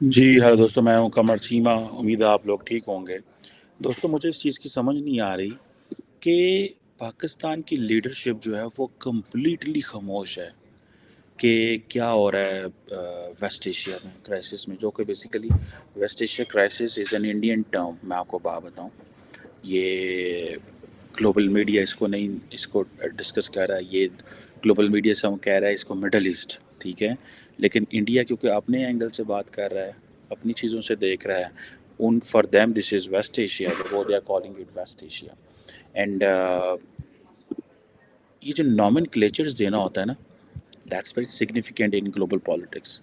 جی hello دوستوں، میں ہوں قمر چیمہ. امید ہے آپ لوگ ٹھیک ہوں گے. دوستوں، مجھے اس چیز کی سمجھ نہیں آ رہی کہ پاکستان کی لیڈرشپ جو ہے وہ کمپلیٹلی خاموش ہے کہ کیا ہو رہا ہے ویسٹ ایشیا میں کرائسس میں، جو کہ basically West Asia crisis is an Indian term. میں آپ کو بات بتاؤں، یہ گلوبل میڈیا اس کو نہیں، اس کو ڈسکس کر رہا ہے. یہ گلوبل میڈیا سے ہم کہہ رہا ہے اس کو مڈل ایسٹ، ٹھیک ہے. لیکن انڈیا کیونکہ اپنے اینگل سے بات کر رہا ہے، اپنی چیزوں سے دیکھ رہا ہے، and for them this is West Asia, وہ they are calling it West Asia. And یہ جو نامن کلیچرز دینا ہوتا ہے نا، that's very significant in global politics.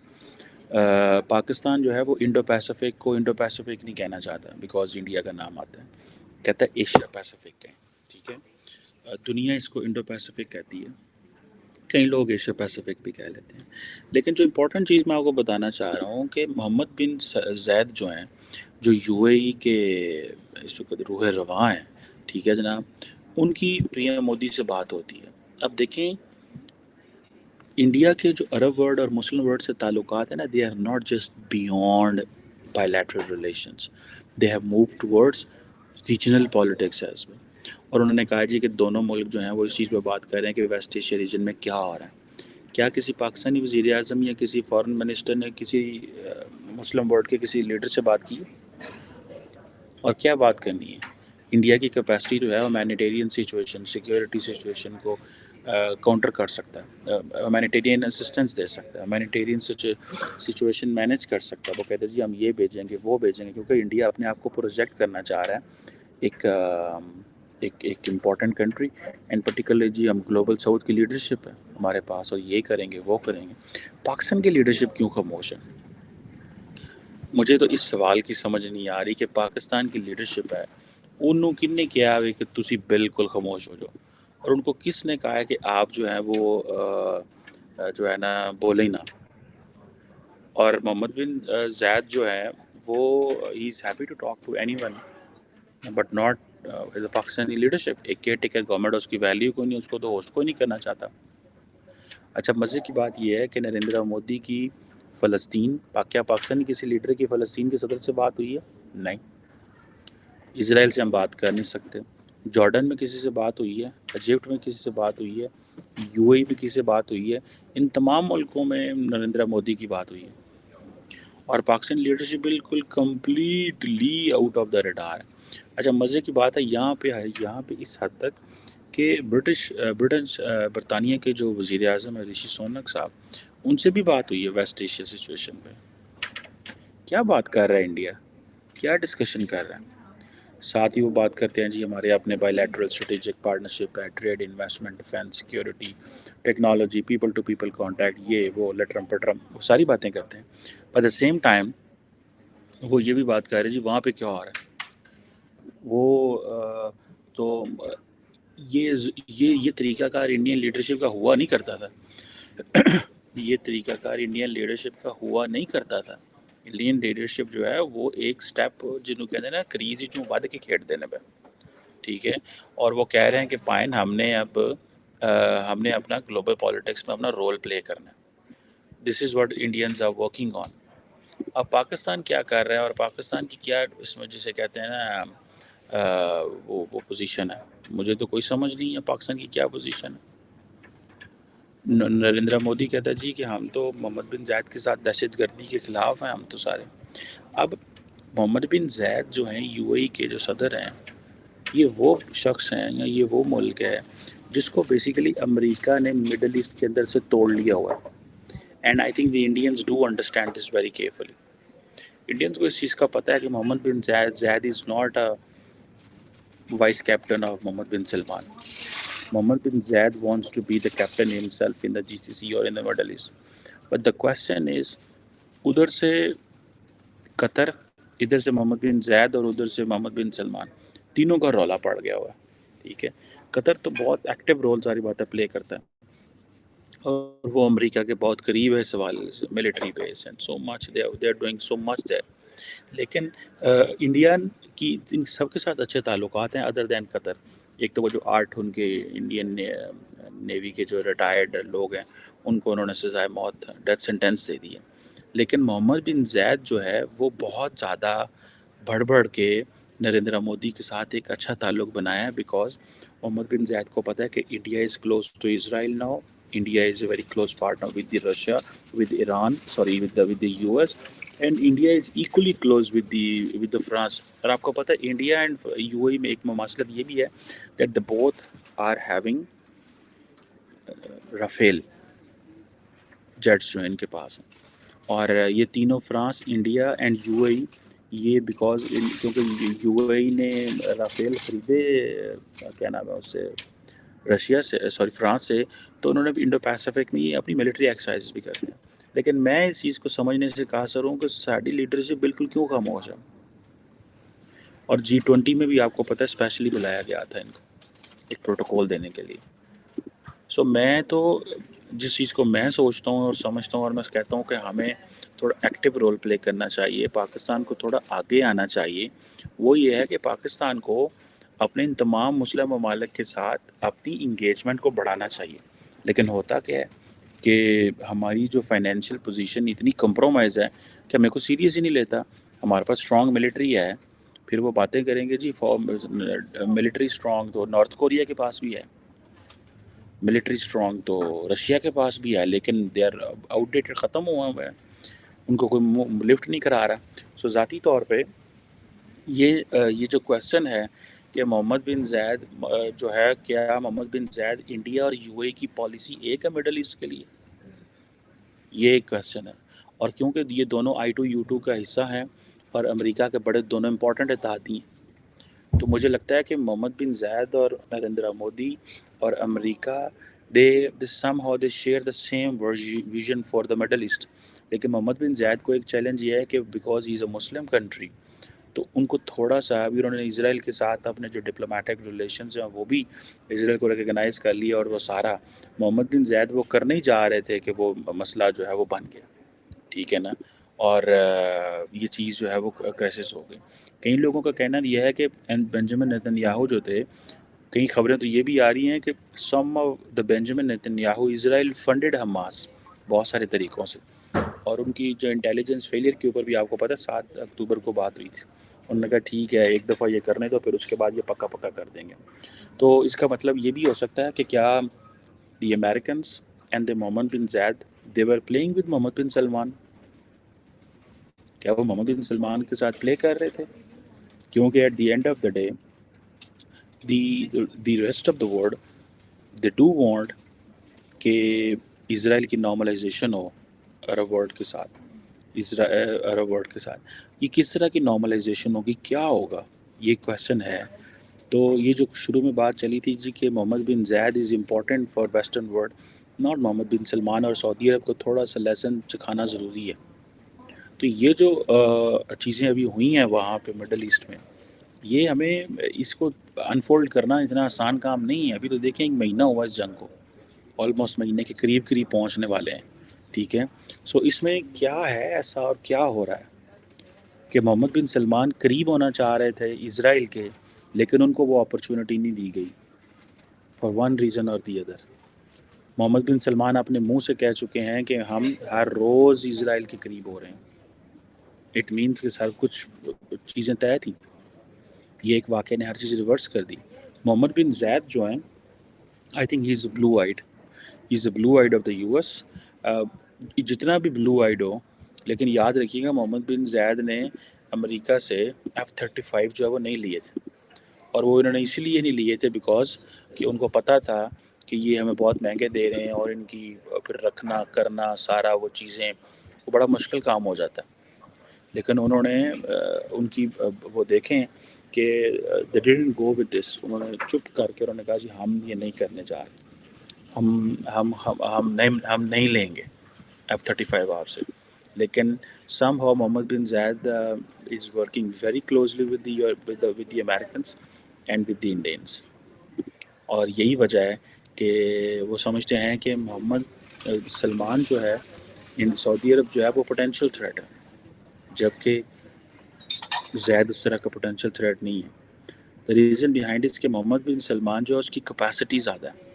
Pakistan جو ہے وہ انڈو پیسیفک کو انڈو پیسیفک نہیں کہنا چاہتا بیکاز انڈیا کا نام آتا ہے، کہتا ہے ایشیا پیسیفک کہیں، ٹھیک ہے. دنیا اس کو انڈو پیسیفک کہتی ہے، کئی لوگ ایشیا پیسیفک بھی کہہ لیتے ہیں. لیکن جو امپورٹنٹ چیز میں آپ کو بتانا چاہ رہا ہوں کہ محمد بن زید جو ہیں، جو یو اے ای کے اس وقت روح رواں ہیں، ٹھیک ہے جناب، ان کی پی ایم مودی سے بات ہوتی ہے. اب دیکھیں، انڈیا کے جو عرب ورلڈ اور مسلم ورلڈ سے تعلقات ہیں نا، they are not just beyond bilateral relations. They have moved towards regional politics as well. اور انہوں نے کہا جی کہ دونوں ملک جو ہیں وہ اس چیز پہ بات کر رہے ہیں کہ ویسٹ ایشیا ریجن میں کیا ہو رہا ہے. کیا کسی پاکستانی وزیر اعظم یا کسی فارن منسٹر نے کسی مسلم ورلڈ کے کسی لیڈر سے بات کی؟ اور کیا بات کرنی ہے؟ انڈیا کی کیپیسٹی جو ہے ہیومینیٹیرین سچویشن، سیکیورٹی سچویشن کو کاؤنٹر کر سکتا ہے، ہیومینیٹیرین اسسٹنس دے سکتا ہے، ہیومینیٹیرین سچویشن مینیج کر سکتا ہے. وہ کہتے ہیں جی ہم یہ بھیجیں گے، وہ بھیجیں گے، کیونکہ انڈیا اپنے آپ کو پروجیکٹ کرنا چاہ رہا ہے ایک ایک امپورٹنٹ کنٹری. اینڈ پرٹیکولرلی جی ہم گلوبل ساؤتھ کی لیڈرشپ ہے ہمارے پاس، اور یہ کریں گے وہ کریں گے. پاکستان کی لیڈرشپ کیوں خاموش ہے؟ مجھے تو اس سوال کی سمجھ نہیں آ رہی کہ پاکستان کی لیڈرشپ ہے، انہوں کن نے کیا ہے کہ تسی بالکل خاموش ہو جاؤ، اور ان کو کس نے کہا ہے کہ آپ جو ہیں وہ جو ہے نا بولے ہی نہ. اور محمد بن زید جو ہے وہ he is happy to talk to anyone but not Pakistani leadership. ایک کیئر ٹیکر گورنمنٹ، اس کی ویلیو کوئی نہیں، اس کو تو ہوسٹ کوئی نہیں کرنا چاہتا. اچھا، مزے کی بات یہ ہے کہ نریندر مودی کی فلسطین، کیا پاکستانی کسی لیڈر کی فلسطین کے صدر سے بات ہوئی ہے؟ نہیں. اسرائیل سے ہم بات کر نہیں سکتے. جارڈن میں کسی سے بات ہوئی ہے؟ ایجپٹ میں کسی سے بات ہوئی ہے؟ یو اے ای میں کسی سے بات ہوئی ہے؟ ان تمام ملکوں میں نریندر مودی کی بات ہوئی ہے. اور پاکستان لیڈرشپ بالکل completely out of the radar ہے. اچھا، مزے کی بات ہے یہاں پہ اس حد تک کہ برطانیہ کے جو وزیر اعظم ہے رشی سونک صاحب، ان سے بھی بات ہوئی ہے ویسٹ ایشیا سچویشن پہ. کیا بات کر رہا ہے انڈیا؟ کیا ڈسکشن کر رہا ہے؟ ساتھ ہی وہ بات کرتے ہیں جی ہمارے اپنے بائی لیٹرل اسٹریٹجک پارٹنرشپ ہے، trade, investment, defence, security, technology, people to people contact, یہ وہ لٹرم پٹرم، وہ ساری باتیں کرتے ہیں. ایٹ دا سیم ٹائم وہ یہ بھی بات کر رہے ہیں جی وہاں پہ کیا ہو رہا ہے. وہ تو یہ طریقہ کار انڈین لیڈرشپ کا ہوا نہیں کرتا تھا. یہ طریقہ کار انڈین لیڈرشپ کا ہوا نہیں کرتا تھا. انڈین لیڈرشپ جو ہے وہ ایک سٹیپ جنہوں کہتے ہیں نا کریزی چوں ود کے کھیڈ دینے پہ، ٹھیک ہے. اور وہ کہہ رہے ہیں کہ پائن ہم نے اپنا گلوبل پالیٹکس میں اپنا رول پلے کرنا ہے. This is what Indians are working on. اب پاکستان کیا کر رہا ہے اور پاکستان کی کیا اس میں جسے کہتے ہیں نا وہ پوزیشن ہے، مجھے تو کوئی سمجھ نہیں ہے پاکستان کی کیا پوزیشن ہے. نریندر مودی کہتا ہے جی کہ ہم تو محمد بن زید کے ساتھ دہشت گردی کے خلاف ہیں ہم تو سارے. اب محمد بن زید جو ہیں یو اے ای کے جو صدر ہیں، یہ وہ شخص ہیں یا یہ وہ ملک ہے جس کو بیسیکلی امریکہ نے مڈل ایسٹ کے اندر سے توڑ لیا ہوا ہے. And I think the Indians do understand this very carefully. Indians کو اس چیز کا پتہ ہے کہ Mohammed bin Zayed is not a vice captain of Mohammed bin Salman. Mohammed bin Zayed wants to be the captain himself in the GCC or in the Middle East. But the question is, ادھر سے قطر، ادھر سے محمد bin زید اور ادھر سے محمد bin Salman, تینوں کا رولا پڑ گیا ہوا ہے، ٹھیک ہے. قطر تو بہت ایکٹیو رول ساری باتیں پلے کرتا ہے، اور وہ امریکہ کے بہت قریب ہے اس حوالے سے، military base and so much they are doing so much there. لیکن انڈیا کی ان سب کے ساتھ اچھے تعلقات ہیں ادر دین قطر. ایک تو وہ جو 8 ان کے انڈین نیوی کے جو ریٹائرڈ لوگ ہیں ان کو انہوں نے سزائے موت، ڈیتھ سینٹینس دے دی ہے. لیکن محمد بن زید جو ہے وہ بہت زیادہ بڑھ بڑھ کے نریندر مودی کے ساتھ ایک اچھا تعلق بنایا ہے، بیکاز محمد بن زید کو پتہ ہے کہ India is close to Israel now, India is a very close partner with the Russia, with Iran, sorry with the U S, and India is equally close with the France. اور آپ کو پتہ ہے India and U اے میں ایک مماثلت یہ بھی ہے that the both are having Rafale jets جو ہیں ان کے پاس ہیں. اور یہ تینوں France, India and U A E, یہ بیکاز کیونکہ یو اے ای نے رافیل خریدے کیا نام ہے اس سے، رشیا سے، سوری فرانس سے، تو انہوں نے بھی انڈو پیسیفک میں یہ اپنی ملٹری ایکسرسائز بھی کرتے ہیں. لیکن میں اس چیز کو سمجھنے سے قاصر ہوں کہ ساری لیڈرشپ بالکل کیوں خاموش ہے. اور G20 میں بھی آپ کو پتہ ہے اسپیشلی بلایا گیا تھا ان کو ایک پروٹوکول دینے کے لیے. سو میں تو جس چیز کو میں سوچتا ہوں اور سمجھتا ہوں اور میں کہتا ہوں کہ ہمیں تھوڑا ایکٹیو رول پلے کرنا چاہیے، پاکستان کو تھوڑا آگے آنا چاہیے، وہ یہ ہے کہ پاکستان کو اپنے ان تمام مسلم ممالک کے ساتھ اپنی انگیجمنٹ کو بڑھانا چاہیے. لیکن ہوتا کیا ہے کہ ہماری جو فائنینشیل پوزیشن اتنی کمپرومائز ہے کہ ہمیں کو سیریس ہی نہیں لیتا. ہمارے پاس اسٹرانگ ملٹری ہے، پھر وہ باتیں کریں گے جی ملٹری اسٹرانگ تو نارتھ کوریا کے پاس بھی ہے، ملٹری اسٹرانگ تو رشیا کے پاس بھی ہے، لیکن دے آر آؤٹ ڈیٹڈ، ختم ہوا ہوا ہے، ان کو کوئی لفٹ نہیں کرا رہا. سو ذاتی طور پہ یہ جو کویسچن ہے کہ محمد بن زید جو ہے، کیا محمد بن زید انڈیا اور یو اے کی پالیسی ایک ہے مڈل ایسٹ کے لیے، یہ ایک کویسچن ہے. اور کیونکہ یہ دونوں I2U2 کا حصہ ہیں اور امریکہ کے بڑے دونوں امپورٹنٹ اتحادی ہیں، تو مجھے لگتا ہے کہ محمد بن زید اور نریندر مودی اور امریکہ they somehow they share the same vision for the Middle East. لیکن محمد بن زید کو ایک چیلنج یہ ہے کہ because he is a Muslim country, تو ان کو تھوڑا سا ابھی انہوں نے اسرائیل کے ساتھ اپنے جو ڈپلومیٹک ریلیشنز ہیں وہ بھی اسرائیل کو ریکگنائز کر لیا، اور وہ سارا محمد بن زید وہ کرنے ہی جا رہے تھے کہ وہ مسئلہ جو ہے وہ بن گیا، ٹھیک ہے نا. اور یہ چیز جو ہے وہ کرائسس ہو گئی. کئی لوگوں کا کہنا یہ ہے کہ بنجامن نیتن یاہو جو تھے، کئی خبریں تو یہ بھی آ رہی ہیں کہ some of the Benjamin Netanyahu Israel funded Hamas بہت سارے طریقوں سے. اور ان کی جو انٹیلیجنس فیلئر کے اوپر بھی آپ کو پتہ ہے 7 اکتوبر کو بات ہوئی تھی، انہوں نے کہا ٹھیک ہے ایک دفعہ یہ کرنے دو، پھر اس کے بعد یہ پکا پکا کر دیں گے. تو اس کا مطلب یہ بھی ہو سکتا ہے کہ کیا the Americans and the Mohammed bin Zayed they were playing with Mohammed bin Salman, کیا وہ محمد بن سلمان کے ساتھ پلے کر رہے تھے؟ کیونکہ at the end of the day the rest of the world they do want کہ اسرائیل کی نارملائزیشن ہو عرب ورلڈ کے ساتھ، عرب ورلڈ کے ساتھ. یہ کس طرح کی نارملائزیشن ہوگی، کیا ہوگا، یہ کویسچن ہے. تو یہ جو شروع میں بات چلی تھی جی کہ Mohammed bin Zayed is important for western world, not Mohammed bin Salman, اور سعودی عرب کو تھوڑا سا لیسن سکھانا ضروری ہے. تو یہ جو چیزیں ابھی ہوئی ہیں وہاں پہ مڈل ایسٹ میں، یہ ہمیں اس کو انفولڈ کرنا اتنا آسان کام نہیں ہے. ابھی تو دیکھیں 1 مہینہ ہوا اس جنگ کو، آلموسٹ مہینے کے قریب پہنچنے والے ہیں، ٹھیک ہے. سو اس میں کیا ہے ایسا اور کیا ہو رہا ہے کہ محمد بن سلمان قریب ہونا چاہ رہے تھے اسرائیل کے، لیکن ان کو وہ اپرچونٹی نہیں دی گئی فار ون ریزن اور the other. Muhammad bin Salman اپنے منہ سے کہہ چکے ہیں کہ ہم ہر روز اسرائیل کے قریب ہو رہے ہیں. اٹ مینس کہ سب کچھ چیزیں طے تھیں. یہ ایک واقعہ نے ہر چیز ریورس کر دی. محمد بن زید جو ہیں I think he is blue eyed, he is a blue eyed of the U S. جتنا بھی بلو آئیڈ ہو، لیکن یاد رکھیے گا محمد بن زید نے امریکہ سے F-35 جو ہے وہ نہیں لیے تھے، اور وہ انہوں نے اسی لیے نہیں لیے تھے بیکاز کہ ان کو پتہ تھا کہ یہ ہمیں بہت مہنگے دے رہے ہیں، اور ان کی پھر رکھنا کرنا سارا وہ چیزیں وہ بڑا مشکل کام ہو جاتا ہے. لیکن انہوں نے ان کی وہ دیکھیں کہ they didn't go with this، انہوں نے چپ کر کے انہوں نے کہا جی ہم یہ نہیں کرنے جا رہے، ہم نہیں لیں گے F-35 آپ سے. لیکن somehow Mohammed bin Zayed is working very closely with the Americans and with the Indians. اور یہی وجہ ہے کہ وہ سمجھتے ہیں کہ محمد سلمان جو ہے سعودی عرب جو ہے وہ پوٹینشیل تھریٹ ہے، جبکہ زید اس طرح کا پوٹینشیل تھریٹ نہیں ہے. دا ریزن بیہائنڈ اس کہ محمد بن سلمان جو ہے اس کی کیپیسٹی زیادہ ہے،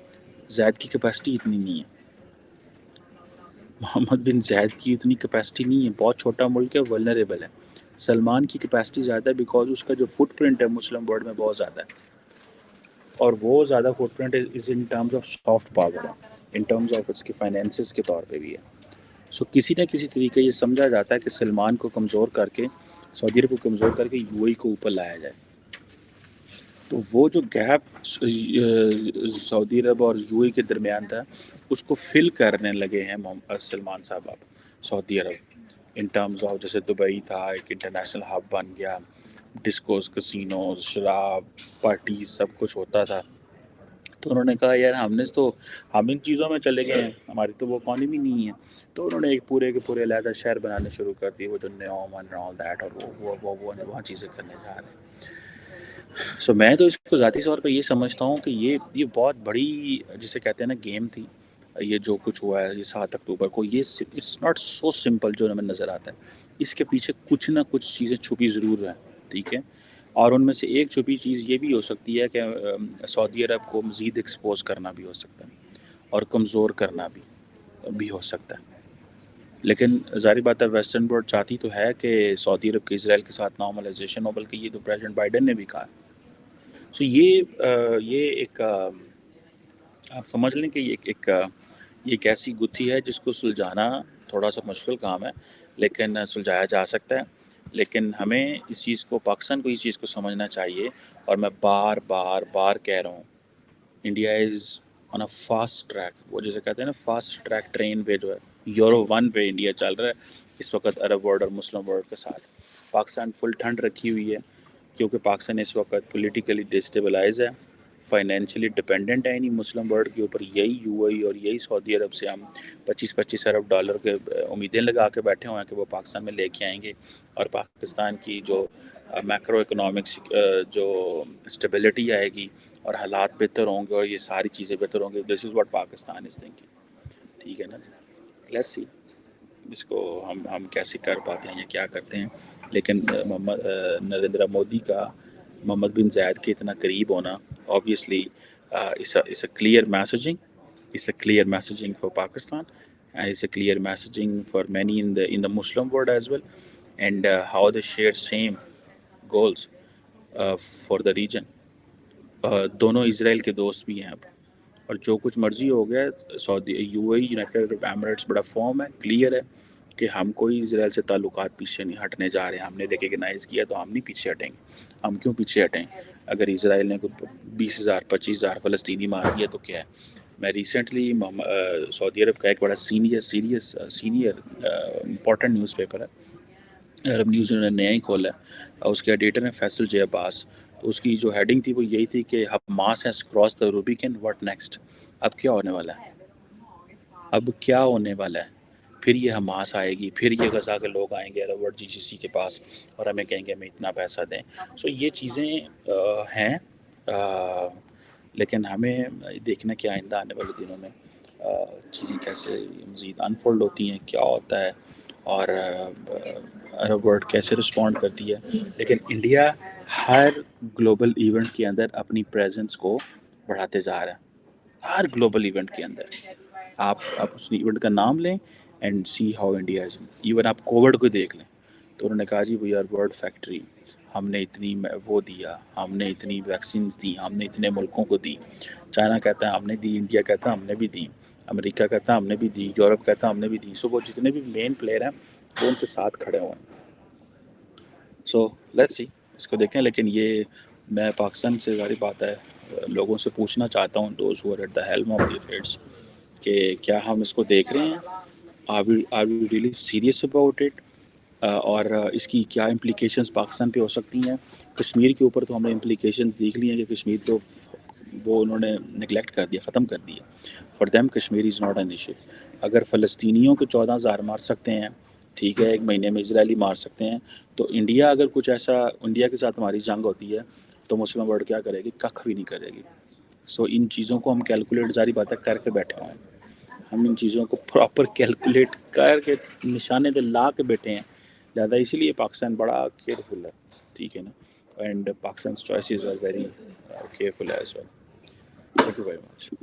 زید کی کیپیسٹی اتنی نہیں ہے. محمد بن زید کی اتنی کیپیسٹی نہیں ہے، بہت چھوٹا ملک ہے، ولنریبل ہے. سلمان کی کیپیسٹی زیادہ ہے بیکاز اس کا جو فٹ پرنٹ ہے مسلم ورلڈ میں بہت زیادہ ہے، اور وہ زیادہ footprint is in terms of soft power ہے، ان ٹرمز آف اس کے فائنینسز کے طور پہ بھی ہے. سو کسی نہ کسی طریقے یہ سمجھا جاتا ہے کہ سلمان کو کمزور کر کے، سعودی عرب کو کمزور کر کے یو اے کو اوپر لایا جائے. تو وہ جو گیپ سعودی عرب اور یو اے کے درمیان تھا، اس کو فل کرنے لگے ہیں سلمان صاحب اب سعودی عرب، ان ٹرمز آف جیسے دبئی تھا ایک انٹرنیشنل ہب بن گیا، ڈسکوز، کسینوز، شراب، پارٹی سب کچھ ہوتا تھا. تو انہوں نے کہا یار ہم ان چیزوں میں چلے گئے ہیں، ہماری تو وہ اکانومی نہیں ہے. تو انہوں نے ایک پورے کے پورے علیحدہ شہر بنانے شروع کر دیے، وہ جو نیوم اینڈ آل دیٹ، اور وہ وہاں چیزیں کرنے جا رہے ہیں. سو میں تو اس کو ذاتی طور پہ یہ سمجھتا ہوں کہ یہ بہت بڑی جسے کہتے ہیں نا گیم تھی. یہ جو کچھ ہوا ہے یہ 7 اکتوبر کو، یہ اٹس ناٹ سو سمپل جو ہمیں نظر آتا ہے. اس کے پیچھے کچھ نہ کچھ چیزیں چھپی ضرور ہیں، ٹھیک ہے. اور ان میں سے ایک چھپی چیز یہ بھی ہو سکتی ہے کہ سعودی عرب کو مزید ایکسپوز کرنا بھی ہو سکتا ہے، اور کمزور کرنا بھی ہو سکتا ہے. لیکن ظاہر بات ہے ویسٹرن ورلڈ چاہتی تو ہے کہ سعودی عرب کے اسرائیل کے ساتھ نارملائزیشن ہو، بلکہ یہ تو پریزیڈنٹ بائیڈن نے بھی کہا. سو یہ ایک آپ سمجھ لیں کہ یہ ایک ایسی گتھی ہے جس کو سلجھانا تھوڑا سا مشکل کام ہے، لیکن سلجھایا جا سکتا ہے. لیکن ہمیں اس چیز کو، پاکستان کو اس چیز کو سمجھنا چاہیے، اور میں بار بار بار کہہ رہا ہوں، India is on a fast track. وہ جیسے کہتے ہیں نا فاسٹ ٹریک ٹرین پہ جو ہے یورو 1 پہ انڈیا چل رہا ہے اس وقت عرب ورلڈ اور مسلم ورلڈ کے ساتھ. پاکستان فل ٹھنڈ رکھی ہوئی ہے کیونکہ پاکستان اس وقت پولیٹیکلی ڈسٹیبلائز ہے، فائنینشلی ڈپینڈنٹ ہے انہی مسلم ورلڈ کے اوپر. یہی یو اے اور یہی سعودی عرب سے ہم 25 ارب ڈالر کے امیدیں لگا کے بیٹھے ہوئے ہیں کہ وہ پاکستان میں لے کے آئیں گے، اور پاکستان کی جو میکرو اکنامکس جو اسٹیبلٹی آئے گی اور حالات بہتر ہوں گے اور یہ ساری چیزیں بہتر ہوں گی. This is what Pakistan is thinking, ٹھیک ہے نا. لیٹس سی اس کو ہم کیسے کر پاتے ہیں یا کیا کرتے ہیں. لیکن نریندر مودی کا محمد بن زید کے اتنا قریب ہونا obviously it's a clear messaging. It's a clear messaging for Pakistan, and it's a clear messaging for many in the Muslim world as well, and how they share same goals for the region. دونوں اسرائیل کے دوست بھی ہیں اب، اور جو کچھ مرضی ہو گیا Saudi U A United Arab Emirates بڑا فارم ہے، کلیئر ہے کہ ہم کوئی اسرائیل سے تعلقات پیچھے نہیں ہٹنے جا رہے ہیں. ہم نے ریکگنائز کیا تو ہم نہیں پیچھے ہٹیں گے. ہم کیوں پیچھے ہٹیں؟ اگر اسرائیل نے کوئی 20,000 25,000 فلسطینی مار دیا تو کیا ہے. میں ریسنٹلی سعودی عرب کا ایک بڑا سینئر امپورٹنٹ نیوز پیپر ہے، عرب نیوز، انہوں نے نیا ہی کھولا ہے، اس کے ایڈیٹر ہیں فیصل جے عباس. تو اس کی جو ہیڈنگ تھی وہ یہی تھی کہ Hamas has cross the Rubicon, what next. اب کیا ہونے والا ہے؟ اب کیا ہونے والا ہے؟ پھر یہ حماس آئے گی، پھر یہ غزہ کے لوگ آئیں گے عرب ورلڈ جی سی سی کے پاس اور ہمیں کہیں گے ہمیں اتنا پیسہ دیں. سو یہ چیزیں ہیں، لیکن ہمیں دیکھنا کہ آئندہ آنے والے دنوں میں چیزیں کیسے مزید انفولڈ ہوتی ہیں، کیا ہوتا ہے، اور عرب ورلڈ کیسے رسپونڈ کرتی ہے. لیکن انڈیا ہر گلوبل ایونٹ کے اندر اپنی پریزنس کو بڑھاتے جا رہا ہے، ہر گلوبل ایونٹ کے اندر. آپ اس ایونٹ کا نام لیں and see how India is. Even آپ کووڈ کو دیکھ لیں تو انہوں نے کہا جی وی آر ورلڈ فیکٹری، ہم نے اتنی وہ دیا، ہم نے اتنی ویکسینز دی، ہم نے اتنے ملکوں کو دی. چائنا کہتا ہے ہم نے دی، انڈیا کہتا ہے ہم نے بھی دی، امریکہ کہتا ہے ہم نے بھی دی، یورپ کہتا ہے ہم نے بھی دی. سو وہ جتنے بھی مین پلیئر ہیں وہ ان کے ساتھ کھڑے ہوئے ہیں. سو لیٹس سی اس کو دیکھیں. لیکن یہ میں پاکستان سے ظاہر بات ہے لوگوں سے پوچھنا چاہتا ہوں، those who are at the helm of the affairs, کہ کیا ہم اس کو دیکھ رہے ہیں، are we really serious about it, اور اس کی کیا امپلیکیشنز پاکستان پہ ہو سکتی ہیں. کشمیر کے اوپر تو ہم نے امپلیکیشنز دیکھ لی ہیں کہ کشمیر کو وہ انہوں نے نگلیکٹ کر دیا، ختم کر دیا. For them Kashmir is not an issue. اگر فلسطینیوں کے 14,000 مار سکتے ہیں، ٹھیک ہے، ایک مہینے میں اسرائیلی مار سکتے ہیں، تو انڈیا اگر کچھ ایسا انڈیا کے ساتھ ہماری جنگ ہوتی ہے تو مسلم ورلڈ کیا کرے گی؟ ککھ بھی نہیں کرے گی. سو ان چیزوں کو ہم کیلکولیٹ ظاہری باتیں کر کے بیٹھے ہوئے ہیں، ہم ان چیزوں کو پراپر کیلکولیٹ کر کے نشانے پہ لا کے بیٹھے ہیں. لہٰذا اسی لیے پاکستان بڑا کیئرفل ہے، ٹھیک ہے نا. And Pakistan choices are very careful as well. Thank you very much.